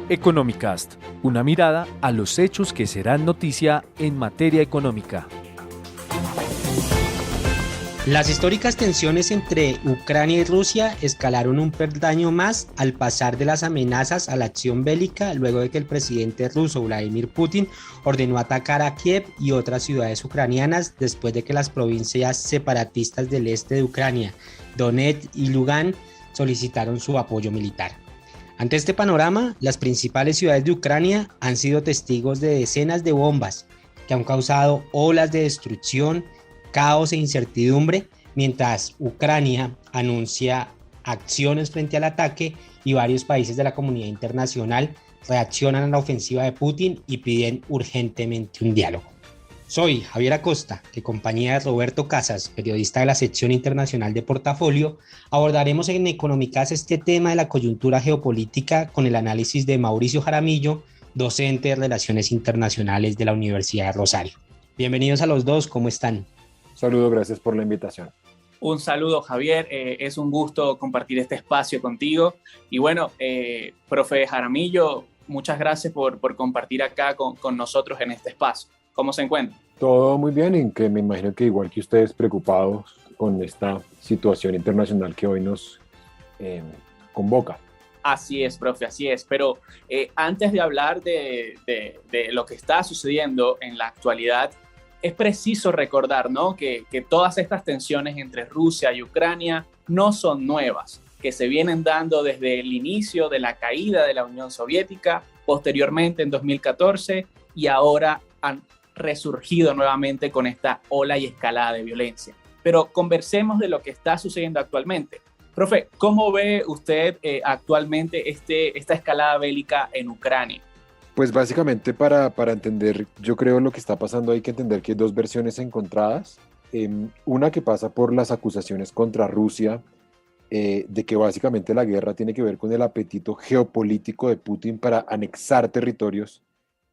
Economicast, una mirada a los hechos que serán noticia en materia económica. Las históricas tensiones entre Ucrania y Rusia escalaron un peldaño más al pasar de las amenazas a la acción bélica luego de que el presidente ruso Vladimir Putin ordenó atacar a Kiev y otras ciudades ucranianas después de que las provincias separatistas del este de Ucrania, Donetsk y Lugansk, solicitaron su apoyo militar. Ante este panorama, las principales ciudades de Ucrania han sido testigos de decenas de bombas que han causado olas de destrucción, caos e incertidumbre, mientras Ucrania anuncia acciones frente al ataque y varios países de la comunidad internacional reaccionan a la ofensiva de Putin y piden urgentemente un diálogo. Soy Javier Acosta, en compañía de Roberto Casas, periodista de la sección internacional de Portafolio. Abordaremos en Economicast este tema de la coyuntura geopolítica con el análisis de Mauricio Jaramillo, docente de Relaciones Internacionales de la Universidad de Rosario. Bienvenidos a los dos, ¿cómo están? Saludo, gracias por la invitación. Un saludo, Javier. Es un gusto compartir este espacio contigo. Y bueno, profe Jaramillo, muchas gracias por compartir acá con nosotros en este espacio. ¿Cómo se encuentra? Todo muy bien, y que me imagino que igual que ustedes, preocupados con esta situación internacional que hoy nos convoca. Así es, profe, así es. Pero antes de hablar de lo que está sucediendo en la actualidad, es preciso recordar, ¿no?, que todas estas tensiones entre Rusia y Ucrania no son nuevas, que se vienen dando desde el inicio de la caída de la Unión Soviética, posteriormente en 2014, y ahora han resurgido nuevamente con esta ola y escalada de violencia. Pero conversemos de lo que está sucediendo actualmente. Profe, ¿cómo ve usted actualmente esta escalada bélica en Ucrania? Pues básicamente para entender, yo creo lo que está pasando hay que entender que hay dos versiones encontradas. Una que pasa por las acusaciones contra Rusia, de que básicamente la guerra tiene que ver con el apetito geopolítico de Putin para anexar territorios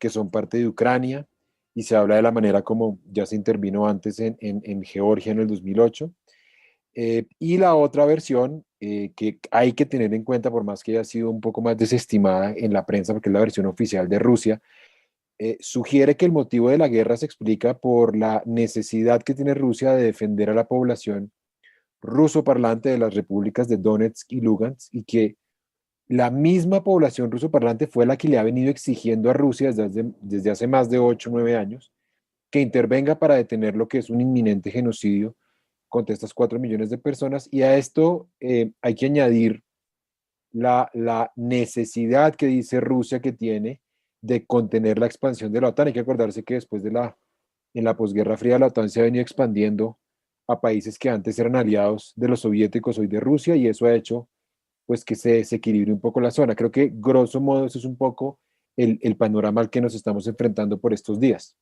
que son parte de Ucrania, y se habla de la manera como ya se intervino antes en Georgia en el 2008. Y la otra versión, que hay que tener en cuenta, por más que haya sido un poco más desestimada en la prensa, porque es la versión oficial de Rusia, sugiere que el motivo de la guerra se explica por la necesidad que tiene Rusia de defender a la población ruso parlante de las repúblicas de Donetsk y Lugansk, y que la misma población ruso parlante fue la que le ha venido exigiendo a Rusia desde hace más de 8 o 9 años que intervenga para detener lo que es un inminente genocidio contra estas 4 millones de personas. Y a esto hay que añadir la necesidad que dice Rusia que tiene de contener la expansión de la OTAN. Hay que acordarse que después en la posguerra fría, la OTAN se ha venido expandiendo a países que antes eran aliados de los soviéticos, hoy de Rusia, y eso ha hecho pues que se desequilibre un poco la zona. Creo que grosso modo eso es un poco el panorama al que nos estamos enfrentando por estos días.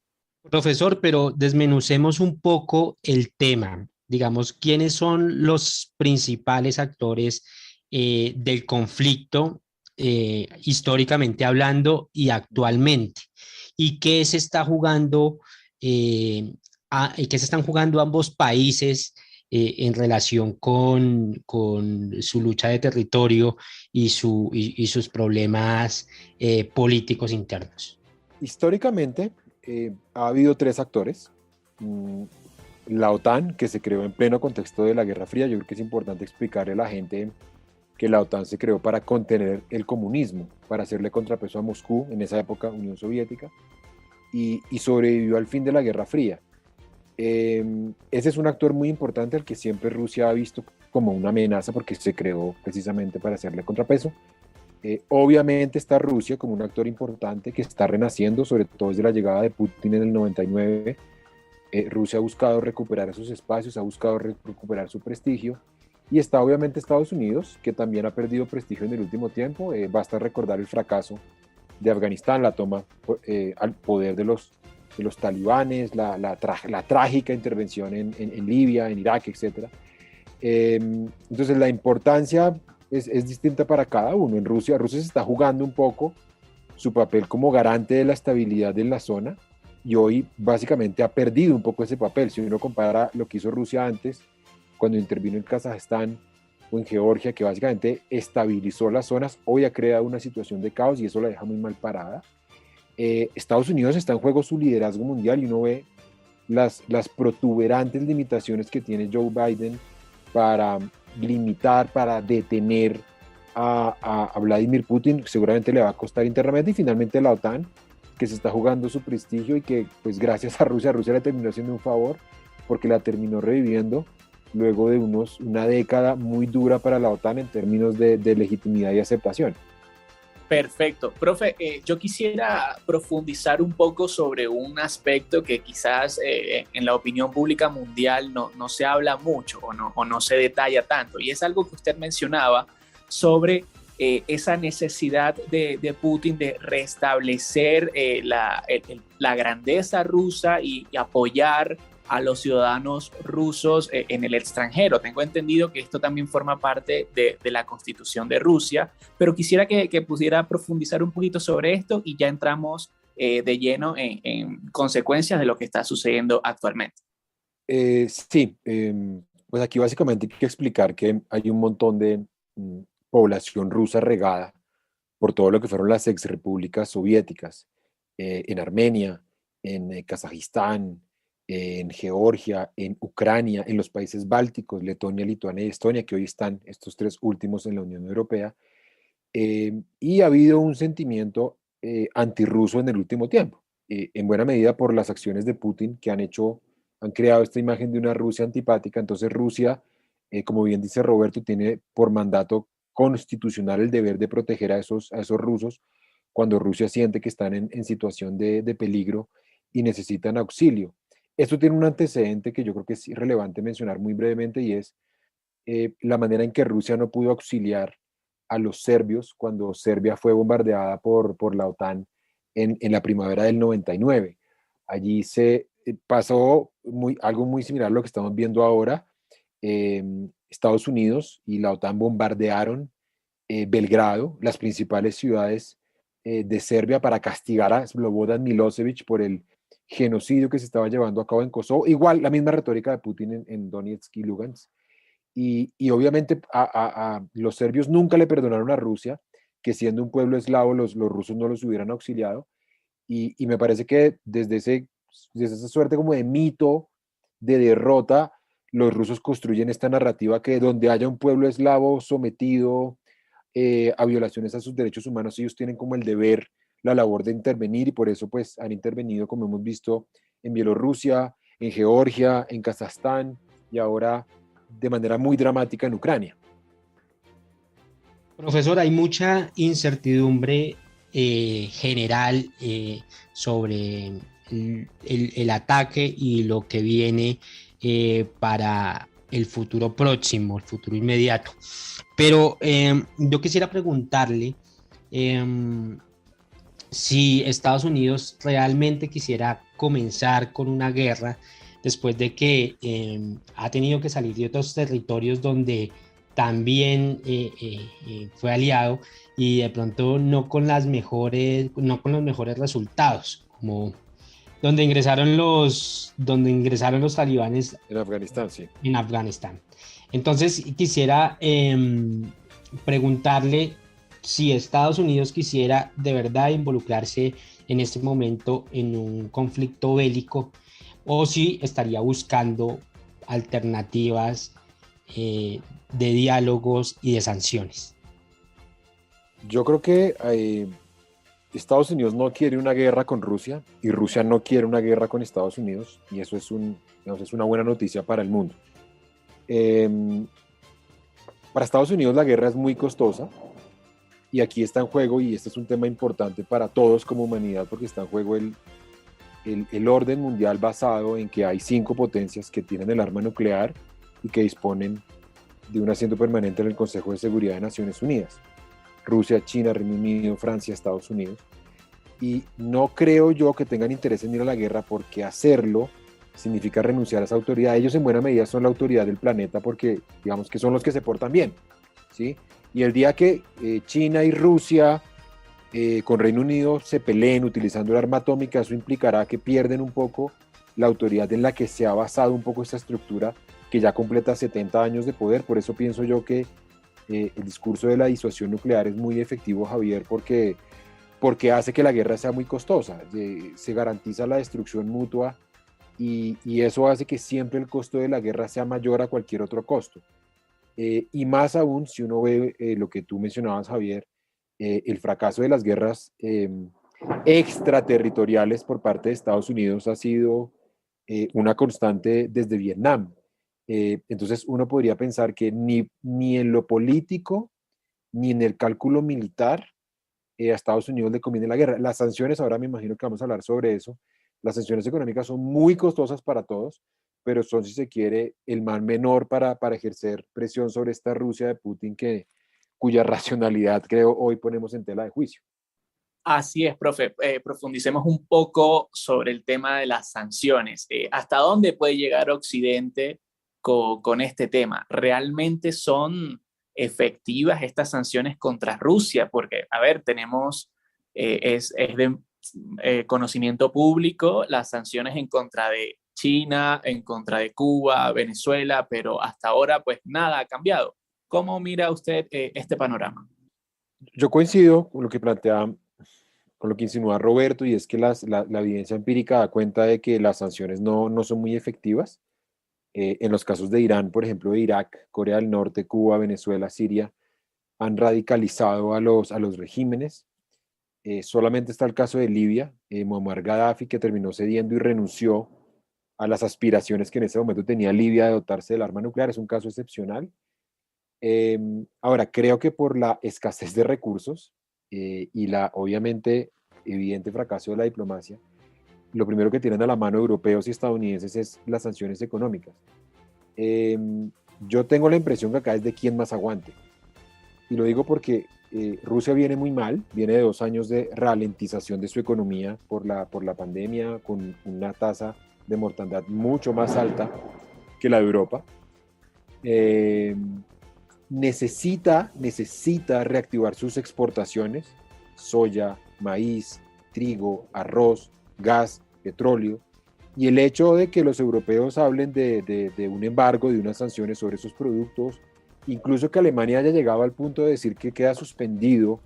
Profesor, pero desmenucemos un poco el tema. Digamos, ¿quiénes son los principales actores del conflicto, históricamente hablando y actualmente? ¿Y qué se está jugando, y qué se están jugando ambos países en relación con su lucha de territorio y sus problemas políticos internos? Históricamente ha habido 3 actores. La OTAN, que se creó en pleno contexto de la Guerra Fría. Yo creo que es importante explicarle a la gente que la OTAN se creó para contener el comunismo, para hacerle contrapeso a Moscú, en esa época Unión Soviética, y sobrevivió al fin de la Guerra Fría. Ese es un actor muy importante al que siempre Rusia ha visto como una amenaza, porque se creó precisamente para hacerle contrapeso. Obviamente está Rusia como un actor importante que está renaciendo, sobre todo desde la llegada de Putin en el 99. Rusia ha buscado recuperar esos espacios, ha buscado recuperar su prestigio, y está obviamente Estados Unidos, que también ha perdido prestigio en el último tiempo. Basta recordar el fracaso de Afganistán, la toma al poder de los talibanes, la trágica intervención en Libia, en Irak, etc. Entonces la importancia es distinta para cada uno. En Rusia se está jugando un poco su papel como garante de la estabilidad en la zona, y hoy básicamente ha perdido un poco ese papel. Si uno compara lo que hizo Rusia antes, cuando intervino en Kazajstán, o en Georgia, que básicamente estabilizó las zonas, hoy ha creado una situación de caos y eso la deja muy mal parada. Estados Unidos está en juego su liderazgo mundial y uno ve las protuberantes limitaciones que tiene Joe Biden para limitar, para detener a Vladimir Putin. Seguramente le va a costar internamente, y finalmente la OTAN, que se está jugando su prestigio y que pues gracias a Rusia le terminó haciendo un favor porque la terminó reviviendo luego de una década muy dura para la OTAN en términos de legitimidad y aceptación. Perfecto. Profe, yo quisiera profundizar un poco sobre un aspecto que quizás en la opinión pública mundial no se habla mucho o no se detalla tanto, y es algo que usted mencionaba sobre esa necesidad de Putin de restablecer la grandeza rusa y apoyar a los ciudadanos rusos en el extranjero. Tengo entendido que esto también forma parte de la Constitución de Rusia, pero quisiera que pudiera profundizar un poquito sobre esto y ya entramos de lleno en consecuencias de lo que está sucediendo actualmente. Sí, pues aquí básicamente hay que explicar que hay un montón de población rusa regada por todo lo que fueron las exrepúblicas soviéticas, en Armenia, en Kazajistán, en Georgia, en Ucrania, en los países bálticos, Letonia, Lituania y Estonia, que hoy están estos tres últimos en la Unión Europea, y ha habido un sentimiento antirruso en el último tiempo, en buena medida por las acciones de Putin que han creado esta imagen de una Rusia antipática. Entonces Rusia, como bien dice Roberto, tiene por mandato constitucional el deber de proteger a esos rusos cuando Rusia siente que están en situación de peligro y necesitan auxilio. Esto tiene un antecedente que yo creo que es relevante mencionar muy brevemente, y es la manera en que Rusia no pudo auxiliar a los serbios cuando Serbia fue bombardeada por la OTAN en la primavera del 99. Allí se pasó algo muy similar a lo que estamos viendo ahora. Estados Unidos y la OTAN bombardearon Belgrado, las principales ciudades de Serbia, para castigar a Slobodan Milosevic por el genocidio que se estaba llevando a cabo en Kosovo. Igual la misma retórica de Putin en Donetsk y Lugansk. Y obviamente a los serbios nunca le perdonaron a Rusia que, siendo un pueblo eslavo, los rusos no los hubieran auxiliado. Y me parece que desde esa suerte como de mito, de derrota, los rusos construyen esta narrativa que donde haya un pueblo eslavo sometido a violaciones a sus derechos humanos, ellos tienen como el deber, la labor de intervenir, y por eso pues han intervenido, como hemos visto, en Bielorrusia, en Georgia, en Kazajstán y ahora de manera muy dramática en Ucrania. Profesor, hay mucha incertidumbre general sobre el ataque y lo que viene para el futuro próximo, el futuro inmediato. Pero yo quisiera preguntarle si Estados Unidos realmente quisiera comenzar con una guerra después de que ha tenido que salir de otros territorios donde también fue aliado, y de pronto no con los mejores resultados, como donde ingresaron los talibanes En Afganistán, sí. en Afganistán. Entonces quisiera preguntarle si Estados Unidos quisiera de verdad involucrarse en este momento en un conflicto bélico, o si estaría buscando alternativas de diálogos y de sanciones. Yo creo que Estados Unidos no quiere una guerra con Rusia y Rusia no quiere una guerra con Estados Unidos, y eso es una buena noticia para el mundo. Para Estados Unidos la guerra es muy costosa, y aquí está en juego, y este es un tema importante para todos como humanidad, porque está en juego el orden mundial basado en que hay 5 potencias que tienen el arma nuclear y que disponen de un asiento permanente en el Consejo de Seguridad de Naciones Unidas: Rusia, China, Reino Unido, Francia, Estados Unidos. Y no creo yo que tengan interés en ir a la guerra, porque hacerlo significa renunciar a esa autoridad. Ellos en buena medida son la autoridad del planeta porque digamos que son los que se portan bien, ¿sí? Y el día que China y Rusia con Reino Unido se peleen utilizando el arma atómica, eso implicará que pierden un poco la autoridad en la que se ha basado un poco esta estructura que ya completa 70 años de poder. Por eso pienso yo que el discurso de la disuasión nuclear es muy efectivo, Javier, porque hace que la guerra sea muy costosa. Se garantiza la destrucción mutua y eso hace que siempre el costo de la guerra sea mayor a cualquier otro costo. Y más aún si uno ve lo que tú mencionabas, Javier, el fracaso de las guerras extraterritoriales por parte de Estados Unidos ha sido una constante desde Vietnam. Entonces uno podría pensar que ni en lo político ni en el cálculo militar a Estados Unidos le conviene la guerra. Las sanciones, ahora me imagino que vamos a hablar sobre eso, las sanciones económicas son muy costosas para todos, pero son, si se quiere, el mal menor para ejercer presión sobre esta Rusia de Putin cuya racionalidad creo hoy ponemos en tela de juicio. Así es, profe. Profundicemos un poco sobre el tema de las sanciones. ¿Hasta dónde puede llegar Occidente con este tema? ¿Realmente son efectivas estas sanciones contra Rusia? Porque, a ver, tenemos, es de conocimiento público las sanciones en contra de China, en contra de Cuba, Venezuela, pero hasta ahora pues nada ha cambiado. ¿Cómo mira usted este panorama? Yo coincido con lo que plantea, con lo que insinúa Roberto, y es que la evidencia empírica da cuenta de que las sanciones no son muy efectivas. En los casos de Irán, por ejemplo, de Irak, Corea del Norte, Cuba, Venezuela, Siria, han radicalizado a los regímenes. Solamente está el caso de Libia, Muammar Gaddafi, que terminó cediendo y renunció a las aspiraciones que en ese momento tenía Libia de dotarse del arma nuclear. Es un caso excepcional. Ahora, creo que por la escasez de recursos y la obviamente evidente fracaso de la diplomacia, lo primero que tienen a la mano europeos y estadounidenses es las sanciones económicas. Yo tengo la impresión que acá es de quién más aguante. Y lo digo porque Rusia viene muy mal, viene de 2 años de ralentización de su economía por la pandemia, con una tasa de mortandad mucho más alta que la de Europa. Necesita reactivar sus exportaciones, soya, maíz, trigo, arroz, gas, petróleo, y el hecho de que los europeos hablen de un embargo, de unas sanciones sobre esos productos, incluso que Alemania haya llegado al punto de decir que queda suspendido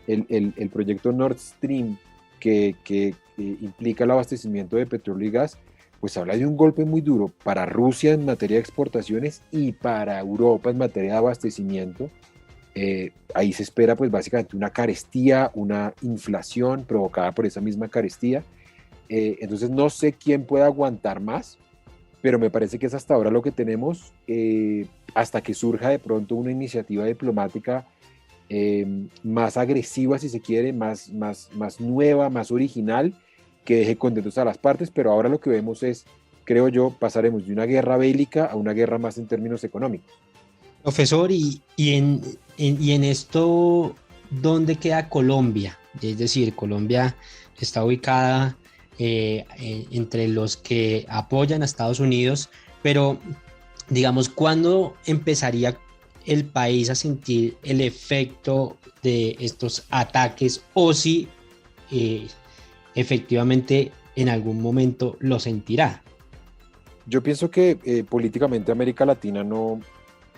el proyecto Nord Stream que implica el abastecimiento de petróleo y gas, pues habla de un golpe muy duro para Rusia en materia de exportaciones y para Europa en materia de abastecimiento. Ahí se espera pues básicamente una carestía, una inflación provocada por esa misma carestía. Entonces no sé quién puede aguantar más, pero me parece que es hasta ahora lo que tenemos, hasta que surja de pronto una iniciativa diplomática más agresiva, si se quiere, más nueva, más original, que deje contentos a las partes, pero ahora lo que vemos es, creo yo, pasaremos de una guerra bélica a una guerra más en términos económicos. Profesor, y en esto, ¿dónde queda Colombia? Es decir, Colombia está ubicada entre los que apoyan a Estados Unidos, pero digamos, ¿cuándo empezaría el país a sentir el efecto de estos ataques o si efectivamente en algún momento lo sentirá? Yo pienso que políticamente América Latina no,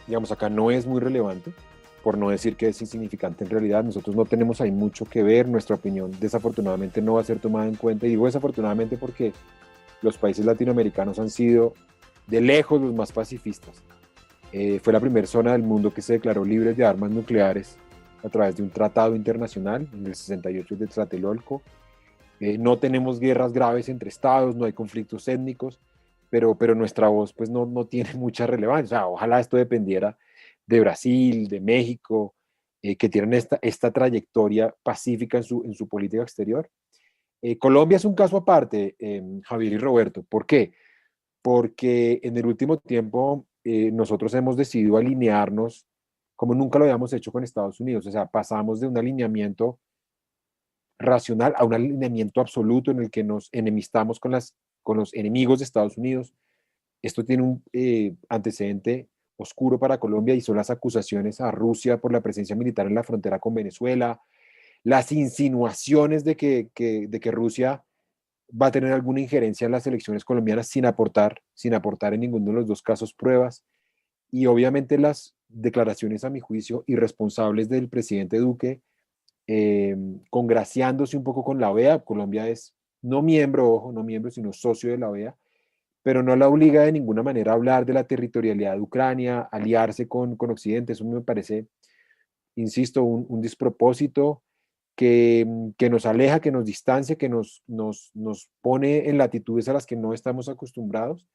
digamos, acá no es muy relevante, por no decir que es insignificante en realidad. Nosotros no tenemos ahí mucho que ver, nuestra opinión desafortunadamente no va a ser tomada en cuenta, y digo desafortunadamente porque los países latinoamericanos han sido de lejos los más pacifistas. Fue la primera zona del mundo que se declaró libre de armas nucleares a través de un tratado internacional en el 68 de Tlatelolco. No tenemos guerras graves entre estados, no hay conflictos étnicos, pero nuestra voz pues no tiene mucha relevancia. O sea, ojalá esto dependiera de Brasil, de México, que tienen esta trayectoria pacífica en su política exterior. Colombia es un caso aparte, Javier y Roberto. ¿Por qué? Porque en el último tiempo nosotros hemos decidido alinearnos como nunca lo habíamos hecho con Estados Unidos. O sea, pasamos de un alineamiento racional a un alineamiento absoluto en el que nos enemistamos con los enemigos de Estados Unidos. Esto tiene un antecedente oscuro para Colombia y son las acusaciones a Rusia por la presencia militar en la frontera con Venezuela, las insinuaciones de que Rusia va a tener alguna injerencia en las elecciones colombianas sin aportar en ninguno de los dos casos pruebas. Y obviamente las declaraciones, a mi juicio, irresponsables del presidente Duque, congraciándose un poco con la OEA. Colombia es no miembro, ojo, no miembro, sino socio de la OEA, pero no la obliga de ninguna manera a hablar de la territorialidad de Ucrania, aliarse con Occidente. Eso me parece, insisto, un despropósito que nos aleja, que nos distancia, que nos pone en latitudes a las que no estamos acostumbrados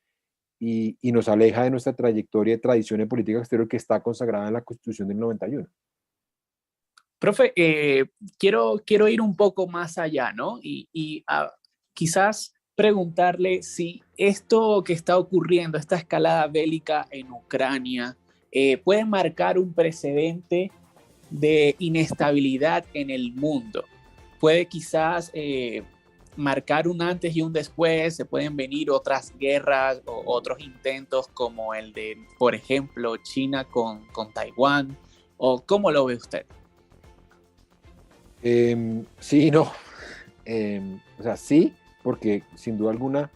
y nos aleja de nuestra trayectoria de tradición de política exterior que está consagrada en la Constitución del 91. Profe, quiero ir un poco más allá, ¿no? Quizás preguntarle si esto que está ocurriendo, esta escalada bélica en Ucrania, puede marcar un precedente de inestabilidad en el mundo. Puede quizás marcar un antes y un después, se pueden venir otras guerras o otros intentos como el de, por ejemplo, China con Taiwán, ¿o cómo lo ve usted? Sí, no. O sea, sí, porque sin duda alguna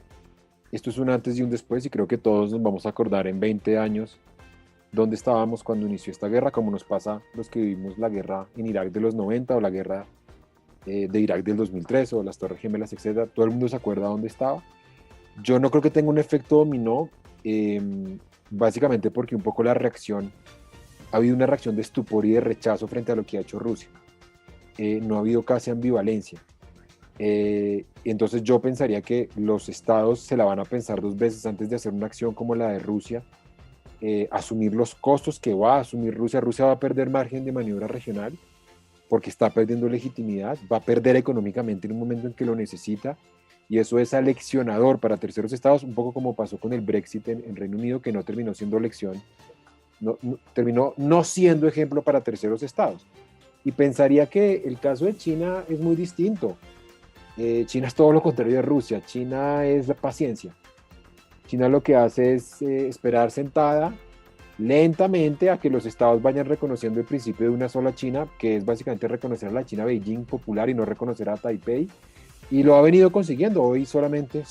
esto es un antes y un después y creo que todos nos vamos a acordar en 20 años dónde estábamos cuando inició esta guerra, como nos pasa los que vivimos la guerra en Irak de los 90 o la guerra de Irak del 2003 o las Torres Gemelas, etc. Todo el mundo se acuerda dónde estaba. Yo no creo que tenga un efecto dominó, básicamente porque un poco ha habido una reacción de estupor y de rechazo frente a lo que ha hecho Rusia. No ha habido casi ambivalencia. Entonces yo pensaría que los estados se la van a pensar dos veces antes de hacer una acción como la de Rusia, asumir los costos que va a asumir Rusia. Rusia va a perder margen de maniobra regional porque está perdiendo legitimidad, va a perder económicamente en un momento en que lo necesita, y eso es aleccionador para terceros estados, un poco como pasó con el Brexit en Reino Unido, que no terminó siendo lección, terminó no siendo ejemplo para terceros estados. Y pensaría que el caso de China es muy distinto. China es todo lo contrario de Rusia. China es la paciencia. China lo que hace es esperar sentada lentamente a que los estados vayan reconociendo el principio de una sola China, que es básicamente reconocer a la China Beijing popular y no reconocer a Taipei. Y lo ha venido consiguiendo. Hoy solamente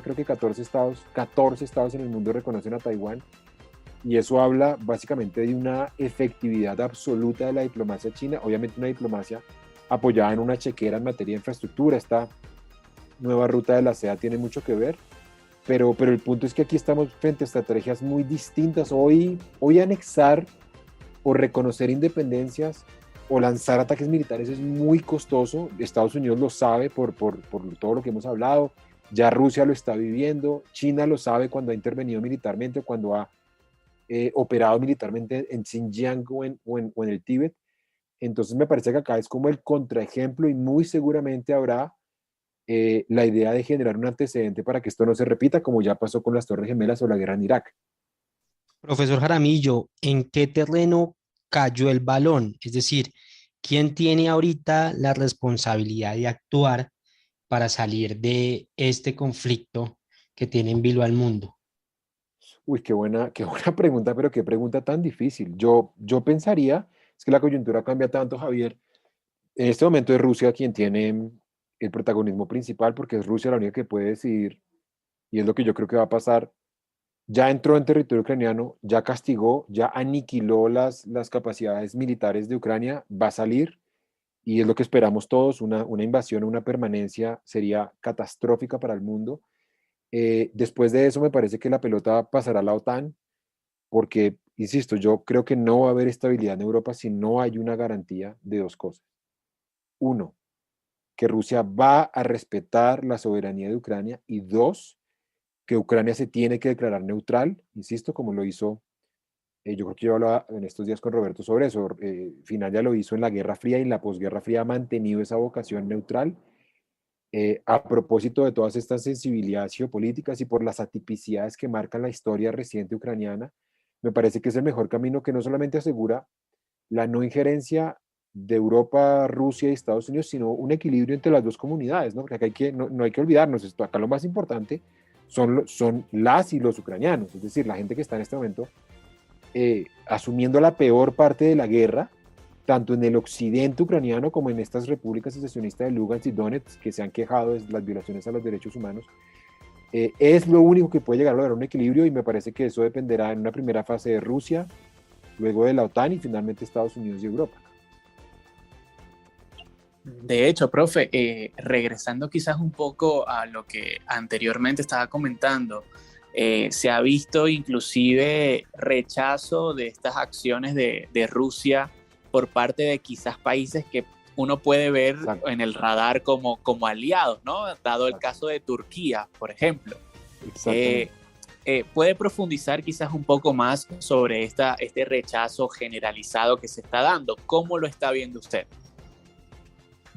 creo que 14 estados en el mundo reconocen a Taiwán. Y eso habla básicamente de una efectividad absoluta de la diplomacia china, obviamente una diplomacia apoyada en una chequera en materia de infraestructura. Esta nueva ruta de la seda tiene mucho que ver, pero el punto es que aquí estamos frente a estrategias muy distintas. Hoy anexar o reconocer independencias o lanzar ataques militares es muy costoso. Estados Unidos lo sabe por todo lo que hemos hablado, ya Rusia lo está viviendo, China lo sabe cuando ha intervenido militarmente, cuando ha operado militarmente en Xinjiang o en el Tíbet. Entonces me parece que acá es como el contraejemplo y muy seguramente habrá la idea de generar un antecedente para que esto no se repita, como ya pasó con las Torres Gemelas o la guerra en Irak. Profesor Jaramillo, ¿en qué terreno cayó el balón? Es decir, ¿quién tiene ahorita la responsabilidad de actuar para salir de este conflicto que tiene en vilo al mundo? Uy, qué buena pregunta, pero qué pregunta tan difícil. Yo pensaría, es que la coyuntura cambia tanto, Javier. En este momento es Rusia quien tiene el protagonismo principal, porque es Rusia la única que puede decidir, y es lo que yo creo que va a pasar. Ya entró en territorio ucraniano, ya castigó, ya aniquiló las capacidades militares de Ucrania, va a salir, y es lo que esperamos todos. Una invasión, una permanencia sería catastrófica para el mundo. Después de eso me parece que la pelota pasará a la OTAN, porque, insisto, yo creo que no va a haber estabilidad en Europa si no hay una garantía de dos cosas. Uno, que Rusia va a respetar la soberanía de Ucrania, y dos, que Ucrania se tiene que declarar neutral, insisto, como lo hizo, yo creo que yo hablaba en estos días con Roberto sobre eso. Finlandia lo hizo en la Guerra Fría y en la posguerra fría ha mantenido esa vocación neutral. A propósito de todas estas sensibilidades geopolíticas y por las atipicidades que marcan la historia reciente ucraniana, me parece que es el mejor camino, que no solamente asegura la no injerencia de Europa, Rusia y Estados Unidos, sino un equilibrio entre las dos comunidades, ¿no? Porque acá no hay que olvidarnos esto. Acá lo más importante son las y los ucranianos, es decir, la gente que está en este momento asumiendo la peor parte de la guerra, tanto en el occidente ucraniano como en estas repúblicas secesionistas de Lugansk y Donetsk, que se han quejado de las violaciones a los derechos humanos, es lo único que puede llegar a lograr un equilibrio, y me parece que eso dependerá en una primera fase de Rusia, luego de la OTAN y finalmente Estados Unidos y Europa. De hecho, profe, regresando quizás un poco a lo que anteriormente estaba comentando, se ha visto inclusive rechazo de estas acciones de Rusia por parte de quizás países que uno puede ver Exacto. en el radar como aliados, ¿no? Dado el caso de Turquía, por ejemplo. ¿Puede profundizar quizás un poco más sobre este rechazo generalizado que se está dando? ¿Cómo lo está viendo usted?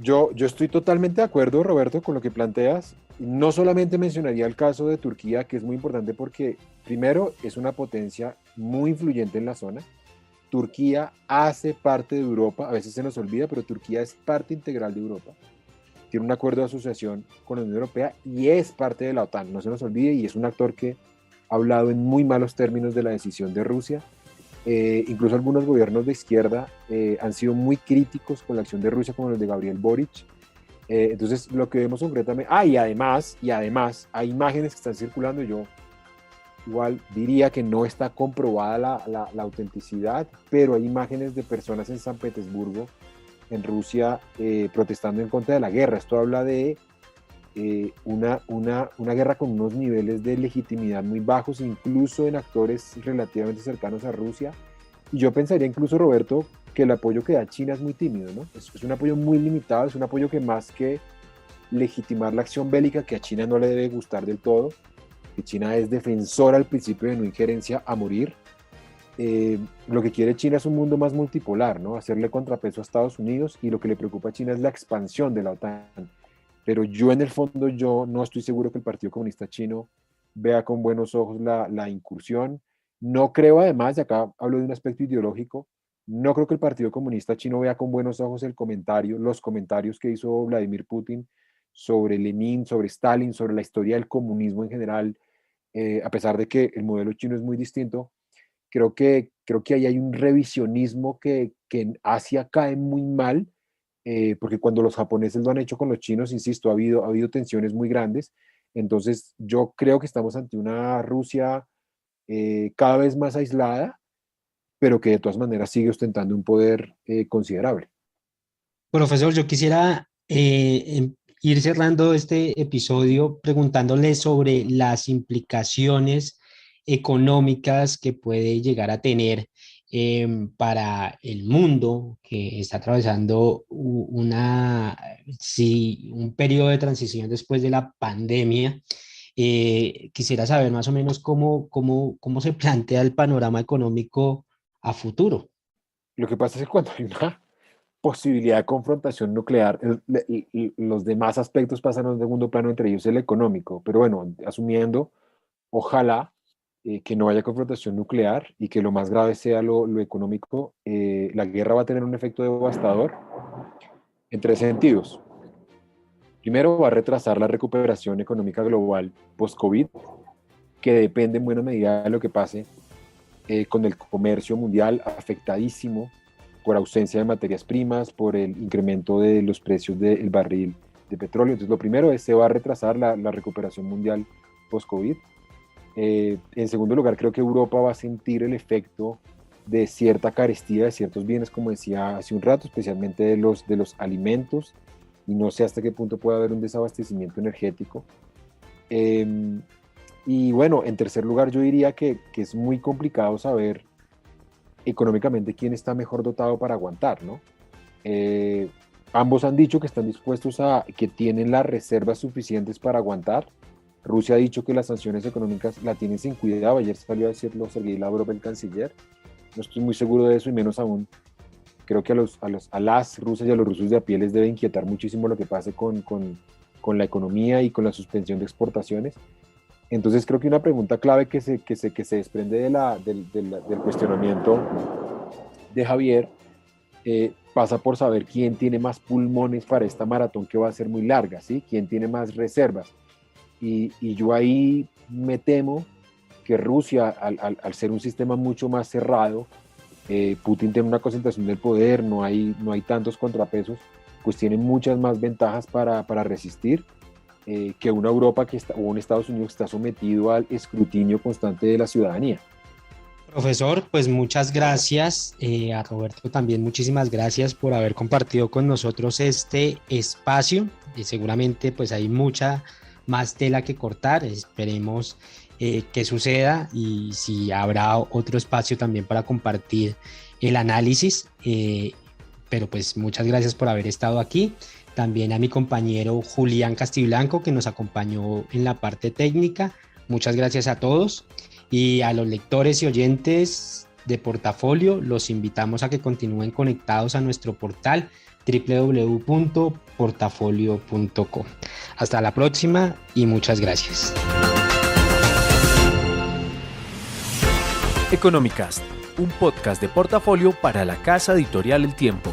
Yo estoy totalmente de acuerdo, Roberto, con lo que planteas. No solamente mencionaría el caso de Turquía, que es muy importante porque, primero, es una potencia muy influyente en la zona. Turquía hace parte de Europa, a veces se nos olvida, pero Turquía es parte integral de Europa. Tiene un acuerdo de asociación con la Unión Europea y es parte de la OTAN, no se nos olvide, y es un actor que ha hablado en muy malos términos de la decisión de Rusia. Incluso algunos gobiernos de izquierda han sido muy críticos con la acción de Rusia, como los de Gabriel Boric. Entonces, lo que vemos concretamente... y además, hay imágenes que están circulando. Yo igual diría que no está comprobada la autenticidad, pero hay imágenes de personas en San Petersburgo, en Rusia, protestando en contra de la guerra. Esto habla de una guerra con unos niveles de legitimidad muy bajos, incluso en actores relativamente cercanos a Rusia. Y yo pensaría incluso, Roberto, que el apoyo que da China es muy tímido, ¿no? Es un apoyo muy limitado, es un apoyo que, más que legitimar la acción bélica, que a China no le debe gustar del todo, que China es defensora al principio de no injerencia a morir, lo que quiere China es un mundo más multipolar, ¿no? Hacerle contrapeso a Estados Unidos, y lo que le preocupa a China es la expansión de la OTAN. Pero yo, en el fondo, yo no estoy seguro que el Partido Comunista Chino vea con buenos ojos la incursión. No creo, además, y acá hablo de un aspecto ideológico, no creo que el Partido Comunista Chino vea con buenos ojos los comentarios que hizo Vladimir Putin sobre Lenin, sobre Stalin, sobre la historia del comunismo en general, a pesar de que el modelo chino es muy distinto. Creo que ahí hay un revisionismo que en Asia cae muy mal, porque cuando los japoneses lo han hecho con los chinos, insisto, ha habido tensiones muy grandes. Entonces, yo creo que estamos ante una Rusia cada vez más aislada, pero que de todas maneras sigue ostentando un poder considerable. Profesor, yo quisiera ir cerrando este episodio preguntándole sobre las implicaciones económicas que puede llegar a tener para el mundo que está atravesando sí, un periodo de transición después de la pandemia. Quisiera saber más o menos cómo se plantea el panorama económico a futuro. Lo que pasa es que cuando hay una posibilidad de confrontación nuclear, los demás aspectos pasan a un segundo plano, entre ellos el económico. Pero bueno, asumiendo, ojalá que no haya confrontación nuclear y que lo más grave sea lo económico, la guerra va a tener un efecto devastador en tres sentidos. Primero, va a retrasar la recuperación económica global post-COVID, que depende en buena medida de lo que pase con el comercio mundial, afectadísimo por ausencia de materias primas, por el incremento de los precios del barril de petróleo. Entonces, lo primero es, se va a retrasar la recuperación mundial post-COVID. En segundo lugar, creo que Europa va a sentir el efecto de cierta carestía de ciertos bienes, como decía hace un rato, especialmente de los alimentos, y no sé hasta qué punto puede haber un desabastecimiento energético. Y bueno, en tercer lugar, yo diría que es muy complicado saber económicamente quién está mejor dotado para aguantar, ¿no? Ambos han dicho que están dispuestos que tienen las reservas suficientes para aguantar. Rusia ha dicho que las sanciones económicas la tienen sin cuidado. Ayer salió a decirlo Sergei Lavrov, el canciller. No estoy muy seguro de eso, y menos aún creo que a las rusas y a los rusos de a pie les debe inquietar muchísimo lo que pase con la economía y con la suspensión de exportaciones. Entonces, creo que una pregunta clave que se desprende del cuestionamiento de Javier pasa por saber quién tiene más pulmones para esta maratón, que va a ser muy larga, ¿sí? ¿Quién tiene más reservas? Y yo ahí me temo que Rusia, al ser un sistema mucho más cerrado, Putin tiene una concentración del poder, no hay tantos contrapesos, pues tiene muchas más ventajas para resistir que una Europa o un Estados Unidos que está sometido al escrutinio constante de la ciudadanía. Profesor, pues muchas gracias. A Roberto también muchísimas gracias por haber compartido con nosotros este espacio. Seguramente pues hay mucha más tela que cortar. Esperemos que suceda y si habrá otro espacio también para compartir el análisis. Pero pues muchas gracias por haber estado aquí. También a mi compañero Julián Castiblanco, que nos acompañó en la parte técnica. Muchas gracias a todos. Y a los lectores y oyentes de Portafolio, los invitamos a que continúen conectados a nuestro portal www.portafolio.co. Hasta la próxima y muchas gracias. Economicast, un podcast de Portafolio para la casa editorial El Tiempo.